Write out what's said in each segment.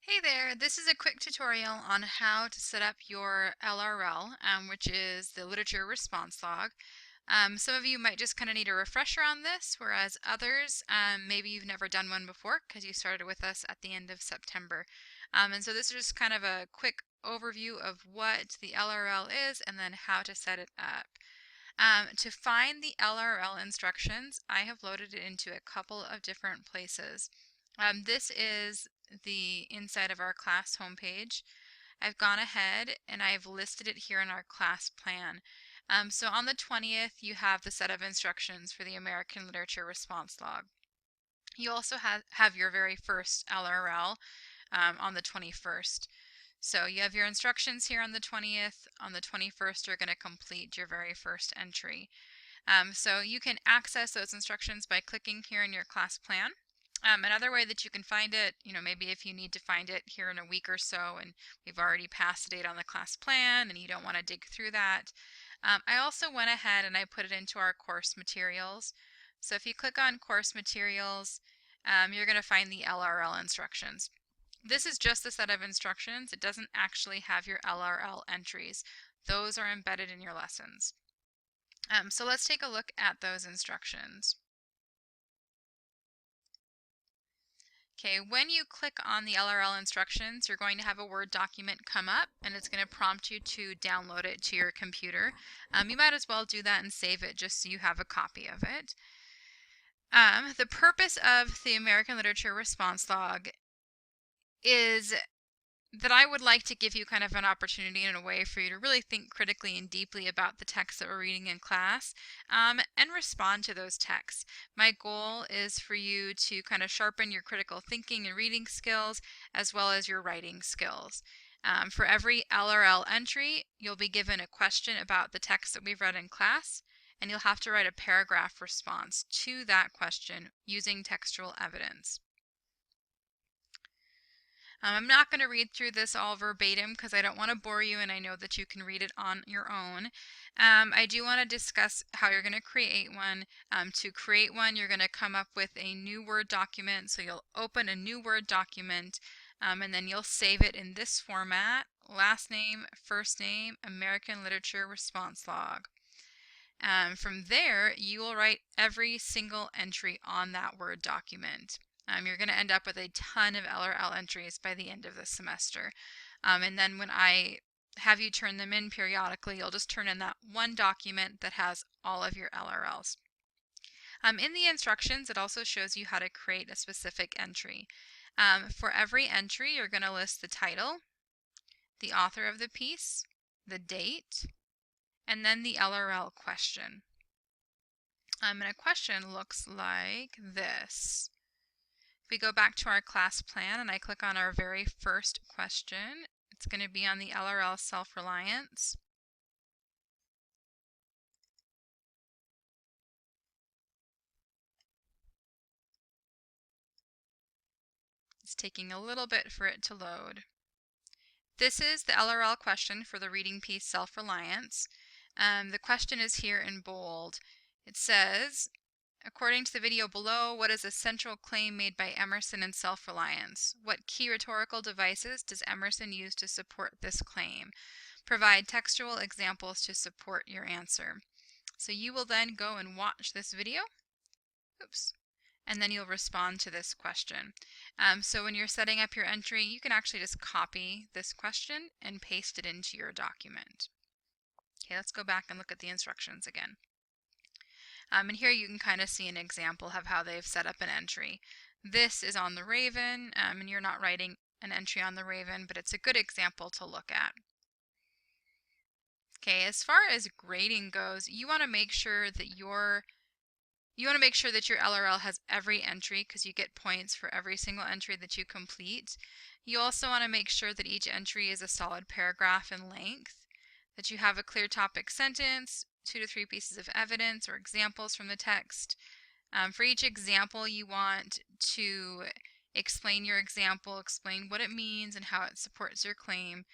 Hey there, this is a quick tutorial on how to set up your LRL, which is the Literature Response Log. Some of you might just kind of need a refresher on this, whereas others, maybe you've never done one before because you started with us at the end of September. And so this is just kind of a quick overview of what the LRL is and then how to set it up. To find the LRL instructions, I have loaded it into a couple of different places. This is the inside of our class homepage. I've gone ahead and I've listed it here in our class plan. So on the 20th, you have the set of instructions for the American Literature Response Log. You also have your very first LRL on the 21st. So you have your instructions here on the 20th. On the 21st, you're going to complete your very first entry. So you can access those instructions by clicking here in your class plan. Another way that you can find it, maybe if you need to find it here in a week or so and we've already passed the date on the class plan and you don't want to dig through that. I also went ahead and I put it into our course materials. So if you click on course materials, you're going to find the LRL instructions. This is just a set of instructions. It doesn't actually have your LRL entries. Those are embedded in your lessons. So let's take a look at those instructions. Okay, when you click on the LRL instructions, you're going to have a Word document come up and it's going to prompt you to download it to your computer. You might as well do that and save it just so you have a copy of it. The purpose of the American Literature Response Log is that I would like to give you kind of an opportunity in a way for you to really think critically and deeply about the texts that we're reading in class and respond to those texts. My goal is for you to kind of sharpen your critical thinking and reading skills as well as your writing skills. For every LRL entry, you'll be given a question about the text that we've read in class, and you'll have to write a paragraph response to that question using textual evidence. I'm not going to read through this all verbatim because I don't want to bore you and I know that you can read it on your own. I do want to discuss how you're going to create one. To create one, you're going to come up with a new Word document. So you'll open a new Word document and then you'll save it in this format: last name, first name, American Literature Response Log. From there, you will write every single entry on that Word document. You're going to end up with a ton of LRL entries by the end of the semester. And then when I have you turn them in periodically, you'll just turn in that one document that has all of your LRLs. In the instructions, it also shows you how to create a specific entry. For every entry, you're going to list the title, the author of the piece, the date, and then the LRL question. And a question looks like this. If we go back to our class plan and I click on our very first question, it's going to be on the LRL self-reliance. It's taking a little bit for it to load. This is the LRL question for the reading piece self-reliance. The question is here in bold. It says, according to the video below, what is a central claim made by Emerson in Self-Reliance? What key rhetorical devices does Emerson use to support this claim? Provide textual examples to support your answer. So you will then go and watch this video. Oops. And then you'll respond to this question. So when you're setting up your entry, you can actually just copy this question and paste it into your document. Okay, let's go back and look at the instructions again. And here you can kind of see an example of how they've set up an entry. This is on the Raven, and you're not writing an entry on the Raven, but it's a good example to look at. Okay, as far as grading goes, you want to make sure that your LRL has every entry because you get points for every single entry that you complete. You also want to make sure that each entry is a solid paragraph in length, that you have a clear topic sentence, 2 to 3 pieces of evidence or examples from the text. For each example, you want to explain your example, explain what it means and how it supports your claim.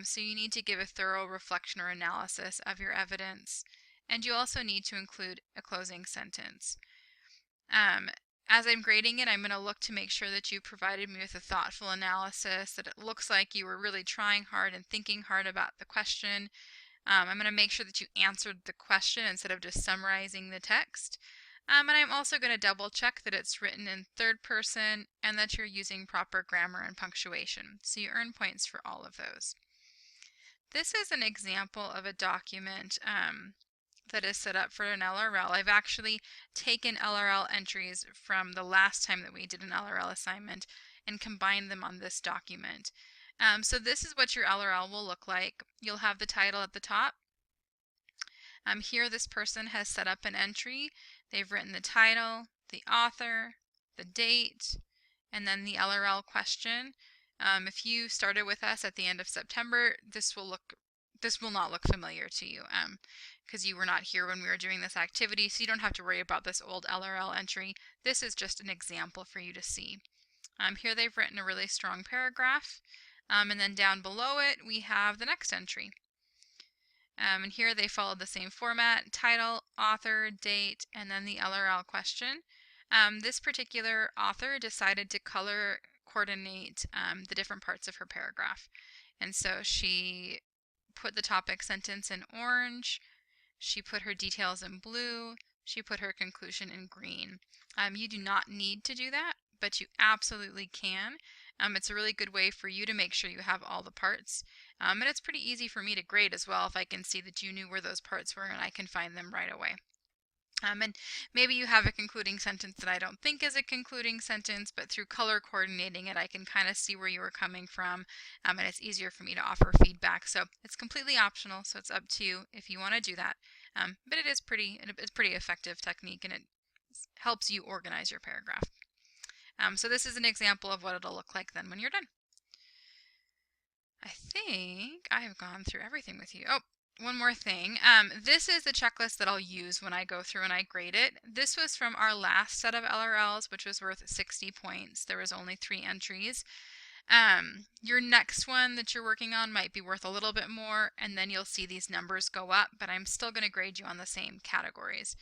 So you need to give a thorough reflection or analysis of your evidence. And you also need to include a closing sentence. As I'm grading it, I'm going to look to make sure that you provided me with a thoughtful analysis, that it looks like you were really trying hard and thinking hard about the question. I'm going to make sure that you answered the question instead of just summarizing the text. And I'm also going to double check that it's written in third person and that you're using proper grammar and punctuation. So you earn points for all of those. This is an example of a document that is set up for an LRL. I've actually taken LRL entries from the last time that we did an LRL assignment and combined them on this document. So this is what your LRL will look like. You'll have the title at the top. Here this person has set up an entry. They've written the title, the author, the date, and then the LRL question. If you started with us at the end of September, this will not look familiar to you because you were not here when we were doing this activity, so you don't have to worry about this old LRL entry. This is just an example for you to see. Here they've written a really strong paragraph, and then down below it we have the next entry. And here they followed the same format: title, author, date, and then the LRL question. This particular author decided to color coordinate the different parts of her paragraph. And so she put the topic sentence in orange, she put her details in blue, she put her conclusion in green. You do not need to do that, but you absolutely can. It's a really good way for you to make sure you have all the parts. And it's pretty easy for me to grade as well if I can see that you knew where those parts were and I can find them right away. And maybe you have a concluding sentence that I don't think is a concluding sentence, but through color coordinating it, I can kind of see where you were coming from, and it's easier for me to offer feedback. So it's completely optional, so it's up to you if you want to do that. But it's pretty effective technique, and it helps you organize your paragraph. So this is an example of what it'll look like then when you're done. I think I have gone through everything with you. Oh, one more thing. This is the checklist that I'll use when I go through and I grade it. This was from our last set of LRLs, which was worth 60 points. There was only 3 entries. Your next one that you're working on might be worth a little bit more, and then you'll see these numbers go up, but I'm still going to grade you on the same categories.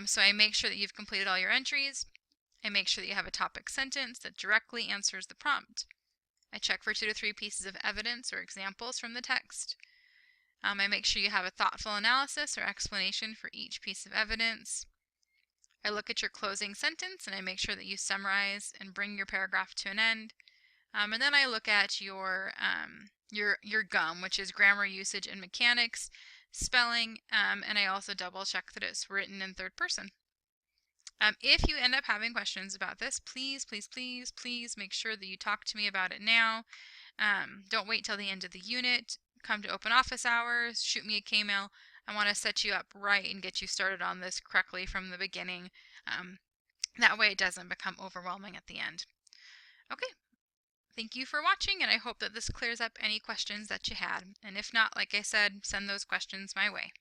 So I make sure that you've completed all your entries. I make sure that you have a topic sentence that directly answers the prompt. I check for 2 to 3 pieces of evidence or examples from the text. I make sure you have a thoughtful analysis or explanation for each piece of evidence. I look at your closing sentence and I make sure that you summarize and bring your paragraph to an end. And then I look at your GUM, which is grammar, usage, and mechanics, spelling, and I also double check that it's written in third person. If you end up having questions about this, please, please, please, please make sure that you talk to me about it now. Don't wait till the end of the unit. Come to open office hours, shoot me a K-mail. I want to set you up right and get you started on this correctly from the beginning. That way it doesn't become overwhelming at the end. Okay, thank you for watching, and I hope that this clears up any questions that you had. And if not, like I said, send those questions my way.